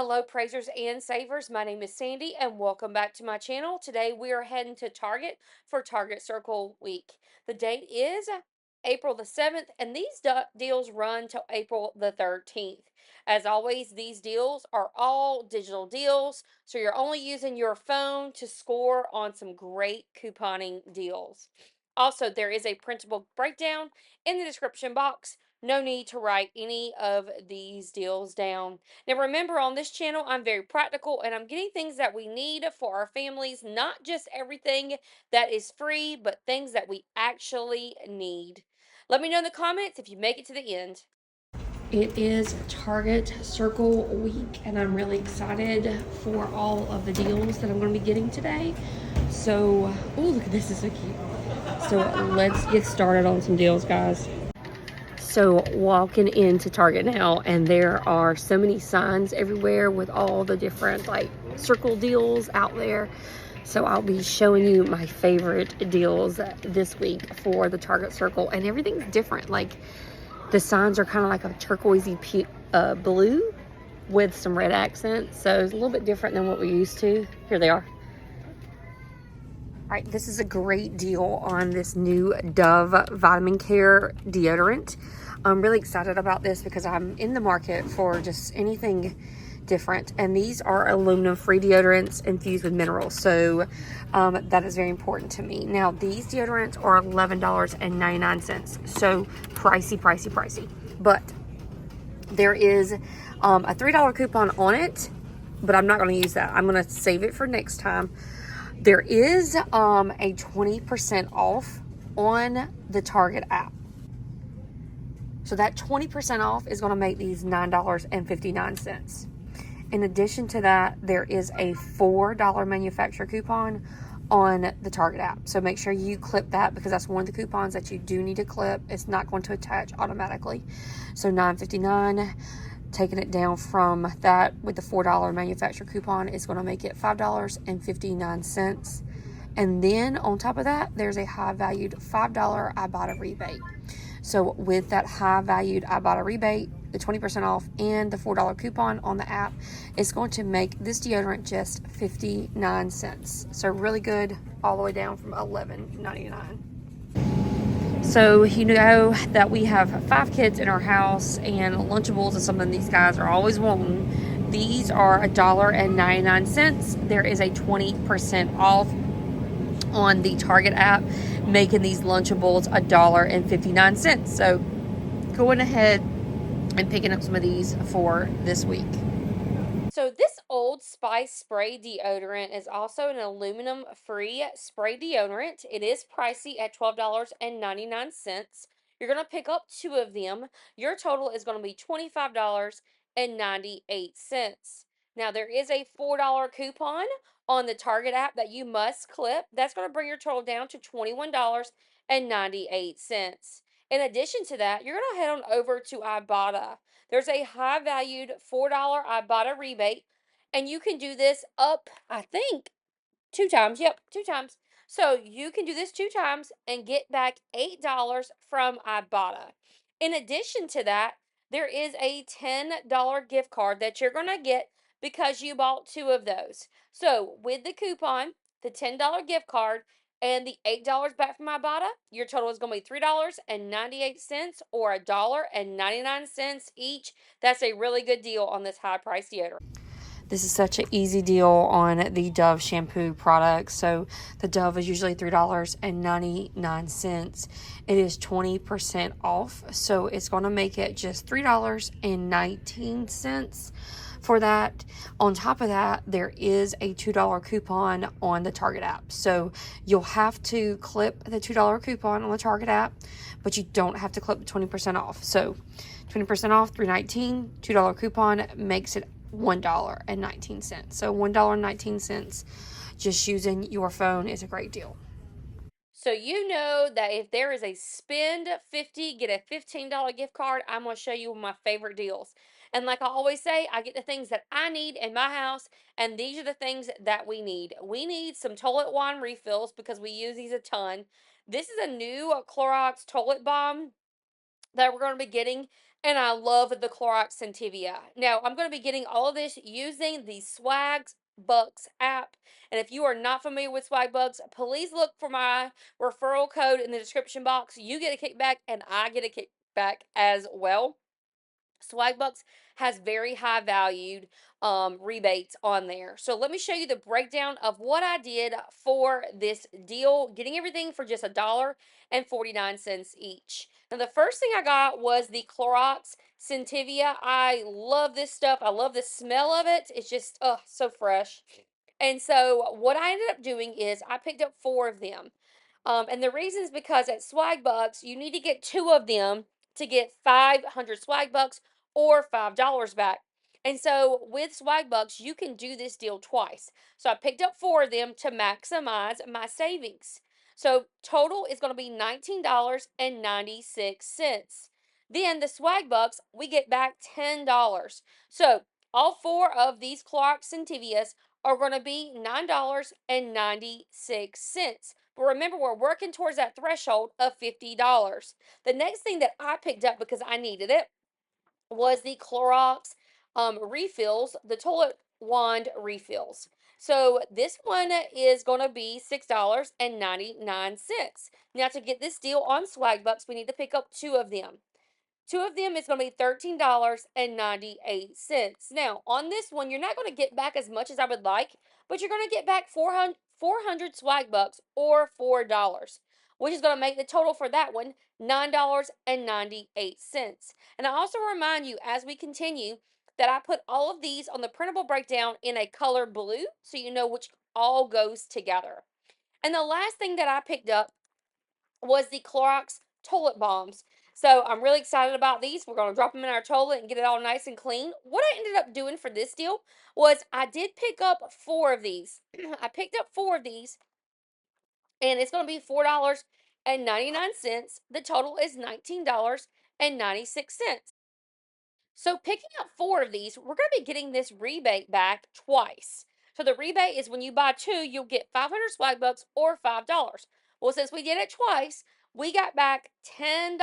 Hello, praisers and savers. My name is Sandy, and welcome back to my channel. Today, we are heading to Target for Target Circle Week. The date is April the 7th, and these deals run till April the 13th. As always, these deals are all digital deals, so you're only using your phone to score on some great couponing deals. Also, there is a printable breakdown in the description box. No need to write any of these deals down. Now, remember, on this channel, I'm very practical and I'm getting things that we need for our families, not just everything that is free, but things that we actually need. Let me know in the comments if you make it to the end. It is Target Circle Week, and I'm really excited for all of the deals that I'm going to be getting today. So, oh, look at this, is so cute. So, let's get started on some deals, guys. So walking into Target now, and there are so many signs everywhere with all the different like circle deals out there. So I'll be showing you my favorite deals this week for the Target Circle, and everything's different. Like the signs are kind of like a turquoisey blue with some red accents. So it's a little bit different than what we're used to. Here they are. All right, this is a great deal on this new Dove Vitamin Care deodorant. I'm really excited about this because I'm in the market for just anything different. And these are aluminum-free deodorants infused with minerals. So that is very important to me. Now, these deodorants are $11.99. So pricey, pricey, pricey. But there is a $3 coupon on it, but I'm not going to use that. I'm going to save it for next time. There is a 20% off on the Target app. So that 20% off is going to make these $9.59. In addition to that, there is a $4 manufacturer coupon on the Target app. So make sure you clip that because that's one of the coupons that you do need to clip. It's not going to attach automatically. So $9.59. Taking it down from that with the $4 manufacturer coupon is going to make it $5.59. And then on top of that, there's a high valued $5 IBOTTA rebate. So with that high valued IBOTTA rebate, the 20% off and the $4 coupon on the app, it's going to make this deodorant just 59 cents. So really good, all the way down from $11.99. So you know that we have 5 kids in our house, and Lunchables is something these guys are always wanting. These are $1.99. There is a 20% off on the Target app, making these Lunchables $1.59. So going ahead and picking up some of these for this week. So this Old Spice spray deodorant is also an aluminum-free spray deodorant. It is pricey at $12.99. You're going to pick up 2 of them. Your total is going to be $25.98. Now, there is a $4 coupon on the Target app that you must clip. That's going to bring your total down to $21.98. In addition to that, you're going to head on over to Ibotta. There's a high valued $4 Ibotta rebate, and you can do this up, I think, 2 times. Yep, 2 times. So you can do this 2 times and get back $8 from Ibotta. In addition to that, there is a $10 gift card that you're going to get because you bought 2 of those. So with the coupon, the $10 gift card, and the $8 back from Ibotta, your total is going to be $3.98 or $1.99 each. That's a really good deal on this high price deodorant. This is such an easy deal on the Dove shampoo products. So the Dove is usually $3.99. It is 20% off. So it's going to make it just $3.19 for that. On top of that, there is a $2 coupon on the Target app. So you'll have to clip the $2 coupon on the Target app, but you don't have to clip the 20% off. So 20% off, $3.19, $2 coupon makes it $1.19. So $1.19 just using your phone is a great deal. So you know that if there is a spend 50, get a $15 gift card, I'm going to show you my favorite deals. And like I always say, I get the things that I need in my house, and these are the things that we need. We need some toilet wine refills because we use these a ton. This is a new Clorox toilet balm that we're going to be getting. And I love the Clorox Scentivia. Now, I'm going to be getting all of this using the Swagbucks app. And if you are not familiar with Swagbucks, please look for my referral code in the description box. You get a kickback and I get a kickback as well. Swagbucks has very high valued rebates on there. So let me show you the breakdown of what I did for this deal, getting everything for just $1.49 each. Now the first thing I got was the Clorox Scentivia. I love this stuff. I love the smell of it. It's just so fresh. And so what I ended up doing is I picked up 4 of them. And the reason is because at Swagbucks, you need to get 2 of them to get 500 Swagbucks or $5 back. And so with Swagbucks, you can do this deal twice. So I picked up 4 of them to maximize my savings. So total is going to be $19.96. Then the Swagbucks, we get back $10. So all 4 of these Clorox Centivias are going to be $9.96. But remember, we're working towards that threshold of $50. The next thing that I picked up because I needed it was the Clorox refills, the toilet wand refills. So this one is going to be $6.99. Now to get this deal on Swagbucks, we need to pick up 2 of them. 2 of them is going to be $13.98. Now, on this one, you're not going to get back as much as I would like, but you're going to get back 400 swag bucks or $4, which is going to make the total for that one $9.98. And I also remind you as we continue that I put all of these on the printable breakdown in a color blue so you know which all goes together. And the last thing that I picked up was the Clorox toilet bombs. So I'm really excited about these. We're going to drop them in our toilet and get it all nice and clean. What I ended up doing for this deal was I did pick up 4 of these. I picked up 4 of these and it's going to be $4.99. The total is $19.96. So picking up 4 of these, we're going to be getting this rebate back twice. So the rebate is when you buy 2, you'll get 500 swag bucks or $5. Well, since we did it twice, we got back $10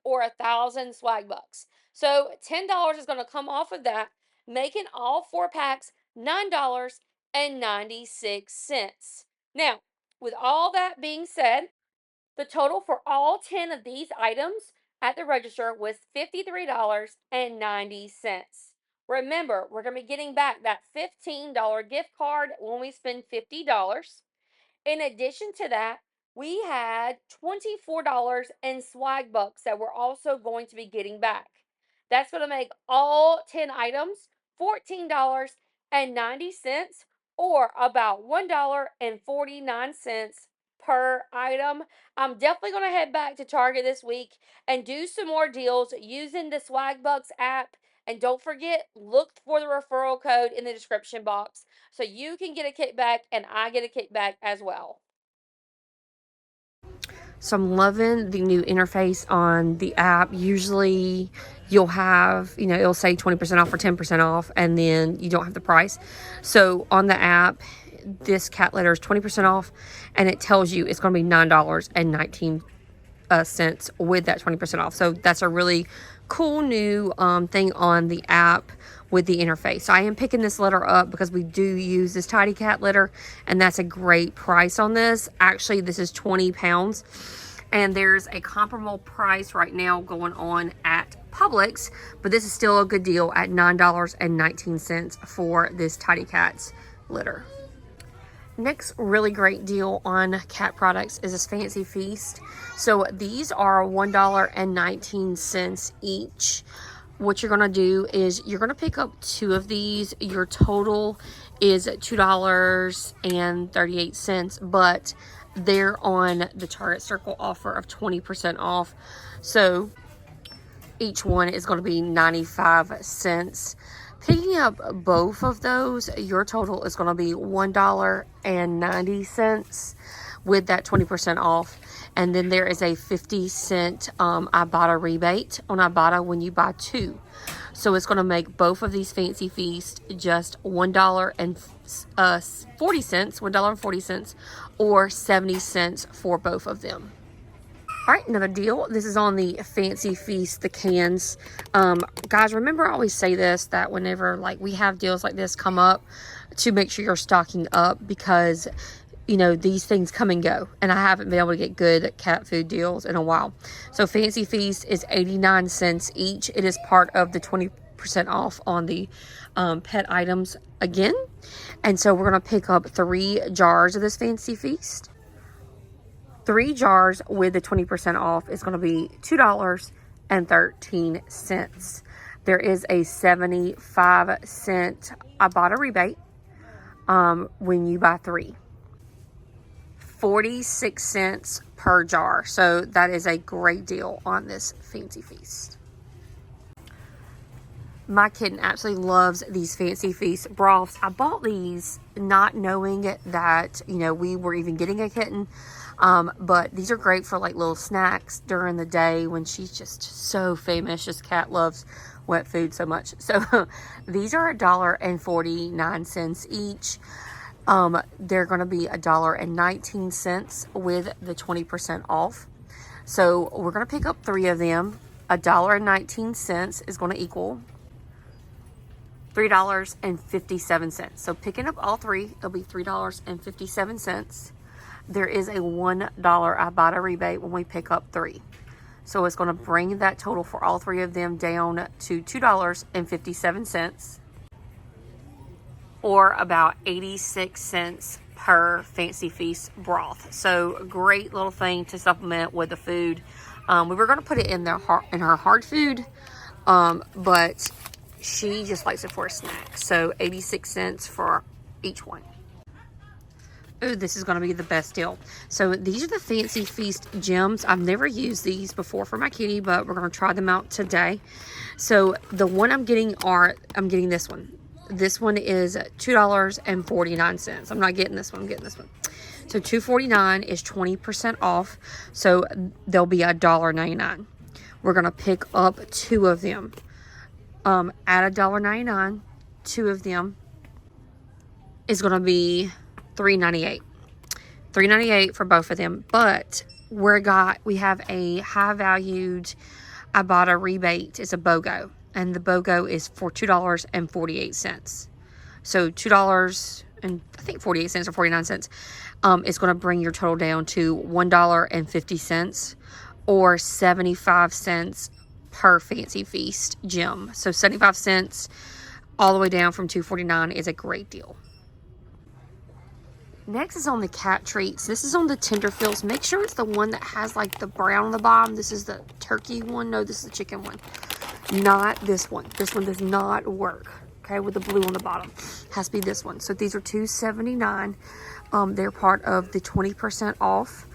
or 1,000 swag bucks. So $10 is going to come off of that, making all 4 packs $9.96. Now, with all that being said, the total for all 10 of these items at the register was $53.90. Remember, we're going to be getting back that $15 gift card when we spend $50. In addition to that, we had $24 in swag bucks that we're also going to be getting back. That's going to make all 10 items $14.90 or about $1.49 per item. I'm definitely going to head back to Target this week and do some more deals using the Swagbucks app. And don't forget, look for the referral code in the description box so you can get a kickback and I get a kickback as well. So I'm loving the new interface on the app. Usually you'll have, it'll say 20% off or 10% off, and then you don't have the price. So on the app, this cat litter is 20% off, and it tells you it's going to be $9.19 with that 20% off. So that's a really cool new thing on the app with the interface. So I am picking this litter up because we do use this Tidy Cat litter, and that's a great price on this. Actually, this is 20 pounds, and there's a comparable price right now going on at Publix, but this is still a good deal at $9.19 for this Tidy Cats litter. Next really great deal on cat products is this Fancy Feast. So these are $1.19 each. What you're going to do is you're going to pick up 2 of these. Your total is $2.38, but they're on the Target Circle offer of 20% off. So each one is going to be 95 cents. Picking up both of those, your total is going to be $1.90 with that 20% off. And then there is a 50-cent IBOTTA rebate on IBOTTA when you buy 2. So it's going to make both of these Fancy Feast just $1.40 or 70 cents for both of them. All right, another deal. This is on the Fancy Feast, the cans. Guys, remember I always say this, that whenever like we have deals like this come up, to make sure you're stocking up, because you know these things come and go, and I haven't been able to get good cat food deals in a while. So Fancy Feast is 89 cents each. It is part of the 20% off on the pet items again. And so we're going to pick up 3 jars of this Fancy Feast. 3 jars with the 20% off is going to be $2.13. There is a 75-cent IBOTTA rebate when you buy 3. 46 cents per jar. So that is a great deal on this Fancy Feast. My kitten absolutely loves these Fancy Feast broths. I bought these not knowing that, you know, we were even getting a kitten. But these are great for like little snacks during the day when she's just so famous. This cat loves wet food so much. So these are $1.49 each. They're going to be $1.19 with the 20% off. So we're going to pick up 3 of them. $1.19 is going to equal $3.57. So picking up all 3, it'll be $3.57. There is a $1 IBOTTA rebate when we pick up 3. So it's going to bring that total for all 3 of them down to $2.57, or about 86 cents per Fancy Feast broth. So a great little thing to supplement with the food. We were going to put it in her hard food, but she just likes it for a snack. So 86 cents for each one. Ooh, this is going to be the best deal. So these are the Fancy Feast gems. I've never used these before for my kitty, but we're going to try them out today. So the one I'm getting this one. This one is $2.49. I'm not getting this one. I'm getting this one. So $2.49 is 20% off. So they'll be $1.99. We're going to pick up 2 of them. At $1.99, 2 of them is going to be $3.98. $3.98 for both of them. But we have a high valued IBOTTA rebate. It's a BOGO. And the BOGO is for $2.48. So $2 and I think 48 cents or 49 cents is going to bring your total down to $1.50 or 75 cents per Fancy Feast gem. So 75 cents all the way down from $2.49 is a great deal. Next is on the cat treats. This is on the Tenderfields. Make sure it's the one that has like the brown on the bottom. This is the turkey one. No, this is the chicken one. Not this one. This one does not work. Okay, with the blue on the bottom. Has to be this one. So these are $2.79. They're part of the 20% off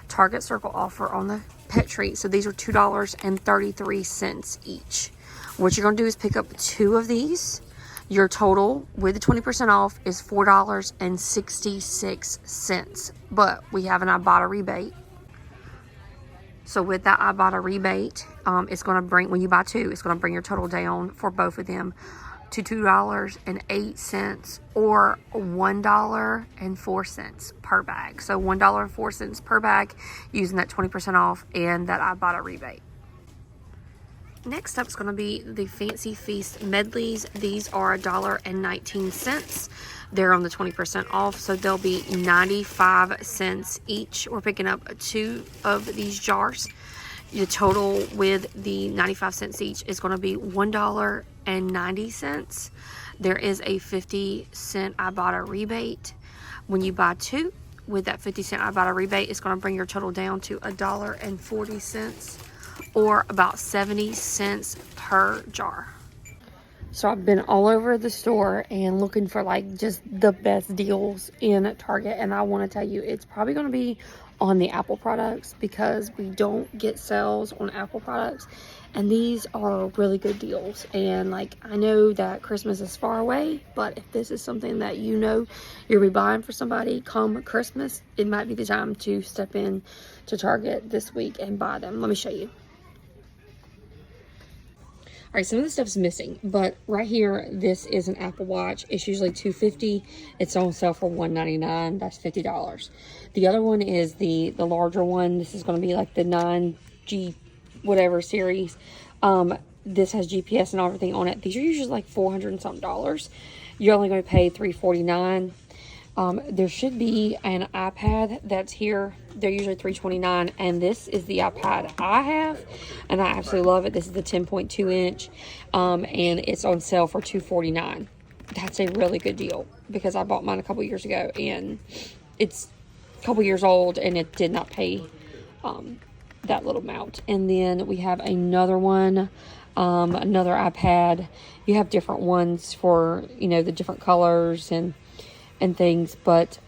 Target Circle offer on the pet treat. So these are $2.33 each. What you're going to do is pick up 2 of these. Your total with the 20% off is $4.66. But we have an IBOTTA rebate. So with that IBOTTA rebate, it's going to bring, when you buy 2, it's going to bring your total down for both of them to $2.08 or $1.04 per bag. So $1.04 per bag using that 20% off and that IBOTTA rebate. Next up is going to be the Fancy Feast medleys. These are $1.19. They're on the 20% off, so they'll be 95 cents each. We're picking up 2 of these jars. The total with the 95 cents each is going to be $1.90. There is a 50-cent IBOTTA rebate. When you buy 2, with that 50-cent IBOTTA rebate, it's going to bring your total down to $1.40 or about 70 cents per jar. So I've been all over the store and looking for like just the best deals in Target, and I want to tell you it's probably going to be on the Apple products because we don't get sales on Apple products, and these are really good deals. And like, I know that Christmas is far away, but if this is something that you know you'll be buying for somebody come Christmas, it might be the time to step in to Target this week and buy them. Let me show you. All right, some of the stuff's missing, but right here, this is an Apple Watch. It's usually $250. It's on sale for $199. That's $50. The other one is the larger one. This is going to be like the 9G whatever series. This has GPS and everything on it. These are usually like $400 and something dollars. You're only going to pay $349. There should be an iPad that's here. They're usually $329, and this is the iPad I have, and I absolutely love it. This is the 10.2 inch, and it's on sale for $249. That's a really good deal because I bought mine a couple years ago, and it's a couple years old, and it did not pay that little amount. And then we have another one, another iPad. You have different ones for, you know, the different colors and things, but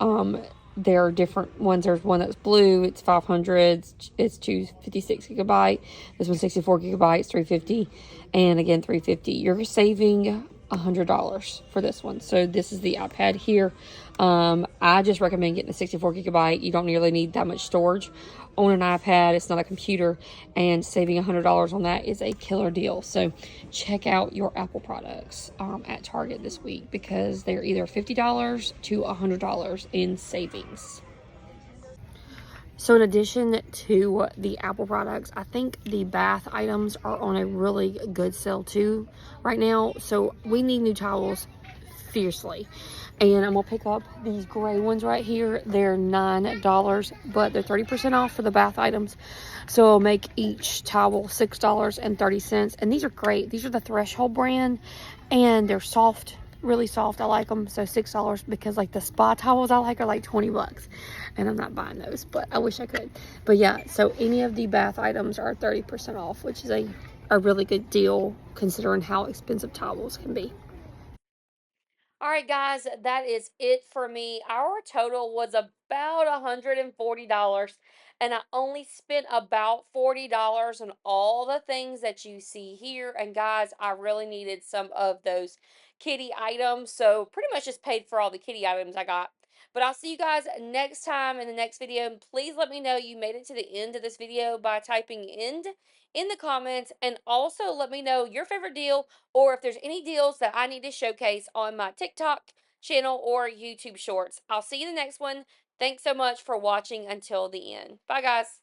there are different ones. There's one that's blue, it's 500, it's 256 gigabyte. This one's 64 gigabytes, 350, and again 350. You're saving $100 for this one. So this is the iPad here. I just recommend getting the 64 gigabyte. You don't nearly need that much storage on an iPad. It's not a computer, and saving $100 on that is a killer deal. So check out your Apple products at Target this week because they're either $50 to $100 in savings. So in addition to the Apple products, I think the bath items are on a really good sale too right now. So we need new towels fiercely. And I'm going to pick up these gray ones right here. They're $9, but they're 30% off for the bath items. So I'll make each towel $6.30. And these are great. These are the Threshold brand, and they're soft, really soft. I like them. So $6 because like the spa towels I like are like 20 bucks. And I'm not buying those, but I wish I could. But yeah, so any of the bath items are 30% off, which is a really good deal considering how expensive towels can be. All right, guys, that is it for me. Our total was about $140, and I only spent about $40 on all the things that you see here. And guys, I really needed some of those kitty items, so pretty much just paid for all the kitty items I got. But I'll see you guys next time in the next video. And please let me know you made it to the end of this video by typing end in the comments, and also let me know your favorite deal or if there's any deals that I need to showcase on my TikTok channel or YouTube shorts. I'll see you in the next one. Thanks so much for watching until the end. Bye, guys.